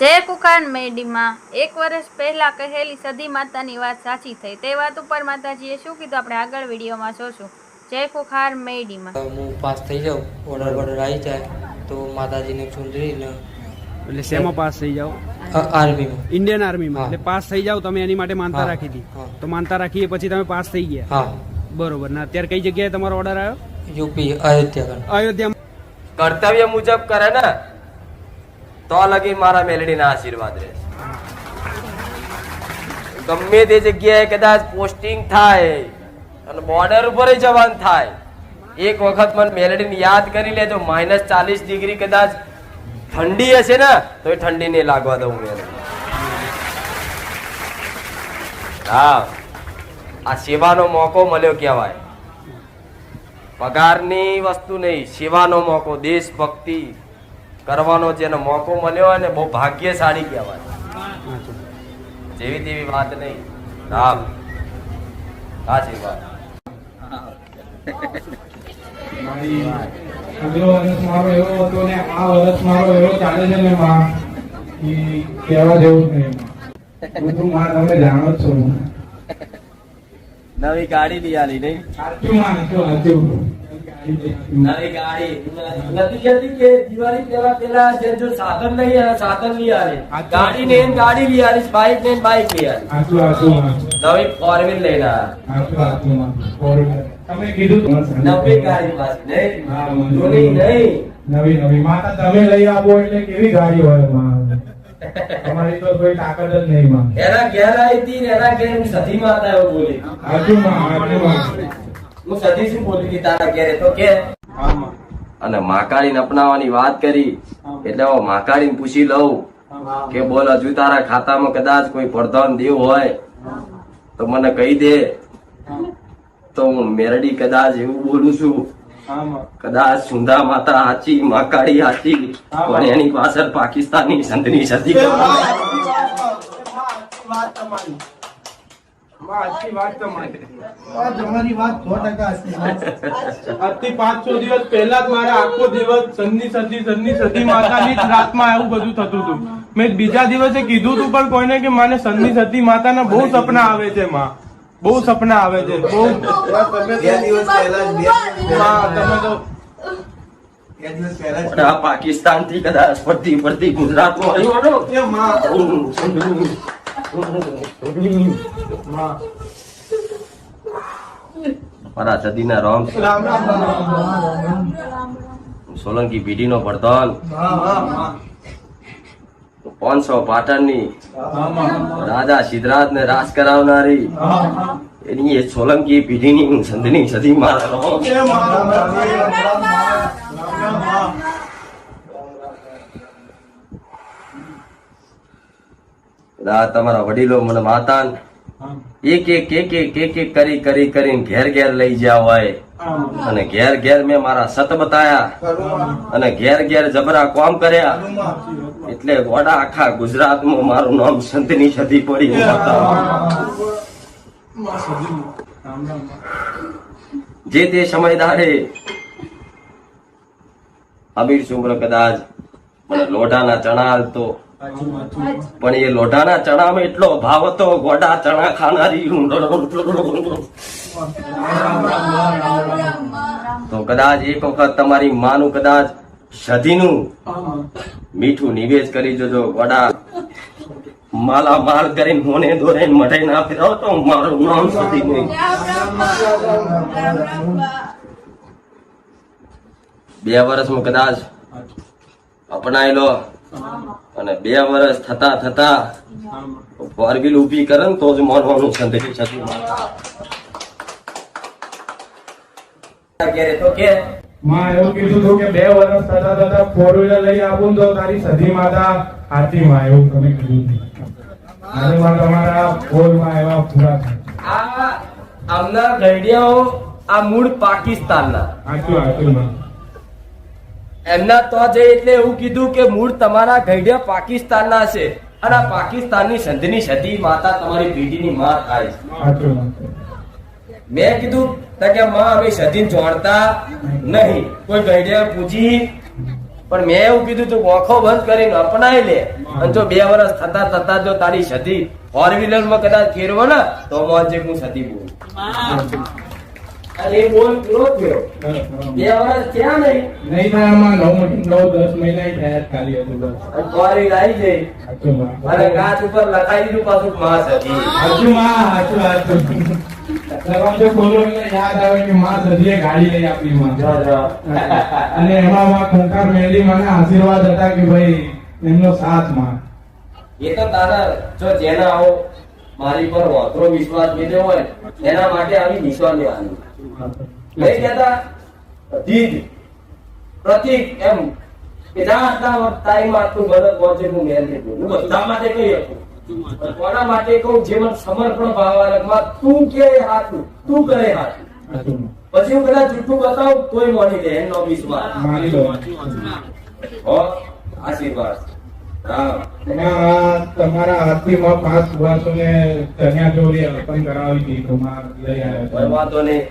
જય કુખાર મેડીમાં 1 વર્ષ પહેલા કહેલી સધી માતાની વાત સાચી થઈ. તે વાત ઉપર માતાજીએ શું કીધું આપણે આગળ વિડીયોમાં જોશું. જય કુખાર મેડીમાં હું પાસ થઈ જાઉં, ઓર્ડર આવી જાય તો માતાજીને ચૂંદડીને એટલે શેમાં પાસ થઈ જાઓ? આર્મીમાં, ઇન્ડિયન આર્મીમાં. એટલે પાસ થઈ જાવ તમે, એની માટે માનતા રાખી હતી. તો માનતા રાખીએ પછી તમે પાસ થઈ ગયા. હા બરોબર. ના અત્યારે કઈ જગ્યાએ તમારો ઓર્ડર આવ્યો? યુપી અયોધ્યા. અયોધ્યા. કર્તવ્ય મુજબ કરે ને તો લગી મારા મેલડીના આશીર્વાદ રહે. ગમે તે જગ્યાએ કદાચ પોસ્ટિંગ થાય અને બોર્ડર ઉપર જવાનું થાય, એક વખત મને મેલડીને યાદ કરી લેજો. -40 ડિગ્રી કદાચ ઠંડી હશે ને તો એ ઠંડી નહીં લાગવા દઉં મેલડી. હા, આ સેવાનો મોકો મળ્યો કહેવાય. પગારની વસ્તુ નહીં, સેવાનો મોકો, દેશભક્તિ કરવાનો જેનો મોકો મળ્યો હોય ને બહુ ભાગ્યશાળી કહેવાય. જેવી તેવી વાત નહીં. રામ સાચી વાત. આગલો વર્ષ મારો એવો હતો ને આ વર્ષ મારો એવો ચાલે છે ને માં કે કહેવા જેવું નહીં. બધું માં તમે જાણો જ છો. નવી ગાડી લઈ આલી નહીં? સાચું માં, સાચું. નવી ગાડી નથી કહેતી કે દિવાળી પેલા જો સાધન લઈ આવે, સાધન લઈ આવે. ગાડી ને ગાડી લઈ આવીશ, બાઇક ને બાઇક લઈ આવી. સાચું સાચું માં. નવી ફોર વ્હીલ લઈને આવ્યા. સાચું સાચું માં. તમે કીધું નવી ગાડી પાસે નહીં, હા, જૂની નહીં. નવી નવી માતા તમે લઈ આપો એટલે કેવી ગાડી હોય માં? તમારી તો કોઈ તાકાત જ નહીં માં. એના ઘેર આવી હતી ને એના ઘેર સધી માતા એવું બોલી. સાચું માં, સાચું માં. હું સધી શું બોલી હતી તારા ઘેરે તો કે. હા માં. અને મહાકાળીને અપનાવવાની વાત કરી એટલે હવે મહાકાળીને પૂછી લઉં કે બોલ, હજુ તારા ખાતામાં કદાચ કોઈ પ્રધાન દેવ હોય તો મને કહી દે. તો હું મેરડી કદાચ એવું બોલું છું, કદાચ સુંદા માતા હાચી, મહાકાળી હાચી, પણ એની પાછળ પાકિસ્તાનની સંધની સદી આજથી 5-6 દિવસ પહેલા જ મારે આખો દિવસ સન્ની માતાની જ રાતમાં આવું બધું થતું હતું. મેં બીજા દિવસે કીધું હતું પણ કોઈને કે માને સન્ની સતી માતાના બહુ સપના આવે છે માં, બહુ સપના આવે છે. બહુ આ પાકિસ્તાન થી કદાચ પડતી ગુજરાતમાં આવ્યો. મારા સદીના રામ સોલંકી પેઢી નો પ્રધાન, 500 પાટણની રાજા સિદ્ધરાજ ને રાજ કરાવનારી એની એ સોલંકી પેઢીની સંધની સદી તમારા વડીલો મને માતા એક કરીને ઘેર લઈ જ્યા હોય અને ઘેર મેં મારા સત બતાયા અને ઘેર જબરા કામ કર્યા એટલે વડા આખા ગુજરાતમાં મારું નામ સંતની સદી પડી. જે તે સમયદારે અમીર સુમરો કદાચ મને લોઢાના ચણા હાલતો, પણ એ લોઢાના ચણામાં એટલો ભાવ હતો, ગોડા ચણા ખાનારી તો કદાચ એક વખત તમારી માનું કદાચ સધીનું મીઠું નિવેશ કરી જોજો. ગોડા માલા માલ કરીને હોને દોરે મઢાઈ ના ફેરાવ તો મારું નામ સધી નહીં. 2 વર્ષમાં કદાચ અપનાવી લો અને 2 વર્ષ થતા ફોર વ્હીલ ઉભી કરે ને તો જ માનવાનું સંતરી સતી માતા. તો કે માં એવું કીધું હતું કે 2 વર્ષ થતા ફોર વ્હીલર લઈ આપું તો તારી સધી માતા હાથી માં, એવું તમે કીધું. અને માં તમારા ફોરમાં એવા પૂરા થાય. આમના ગઈડિયાઓ આ મૂળ પાકિસ્તાનના, સાચું એમના તો જઈ એટલે એવું કીધું કે મૂળ તમારા ગઈડિયા પાકિસ્તાનના છે અને આ પાકિસ્તાનની સંધની સતી માતા તમારી પેઢીની માં થાય. મેં કીધું કે માં અમે સતીને જોડતા નહીં. કોઈ ગઈડિયા પૂછી પણ મેં એવું કીધું તું આંખો બંધ કરીને અપનાવી લે અને જો 2 વર્ષ થતા થતા જો તારી સધી 4 માં કદાચ ફેરવો ને તો મોજે હું સધી બોલ અને એ બોલ પૂરો થયો 2 વર્ષ થયા નહીં થાય આમાં 9-10 મહિના થયા જ ખાલી હજુ બસ. અને ફોરી આવી ગઈ સાચું માં. અને કાચ ઉપર લખાઈ દીધું પાછું માં સધી સાચું માં, સાચું. દરવાજો ખોલો એટલે યાદ આવે કે માં સદીએ ગાડી લઈ આપી માં. અને એમાં માં ખંખાર મેલી મને આશીર્વાદ હતા કે ભાઈ એમનો સાથ માં. એ તો તારા જો જેના આવો મારી પર વાતરો વિશ્વાસ લીધો હોય એના માટે આવી નિશાન લેવાની લઈ કહેતા જીત પ્રતિક એમ કે ના ટાઈમ આટલું ગલત પહોંચે હું મેલ લીધું હું બધા માટે કહી શકું પણ કોના માટે કહું જીવન સમર્પણ ભાવમાં તું કે હાથું તું કરે હાથું સાચું માં. પછી હું કદાચ જૂઠું બતાવું તોય માની દે એનો વિશ્વાસ મારી લો. હો આશીર્વાદ હા તમારા હાથથી માં 5 સુવાસોને ચણિયા ચોળી અર્પણ કરાવી હતી તો માં લઈ આવ્યા કોઈ વાંધો નહીં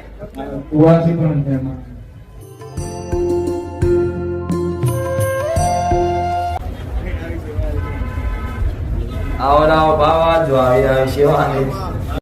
સુવાસી પણ છે માં. આવો ભાવ જો આવી સેવા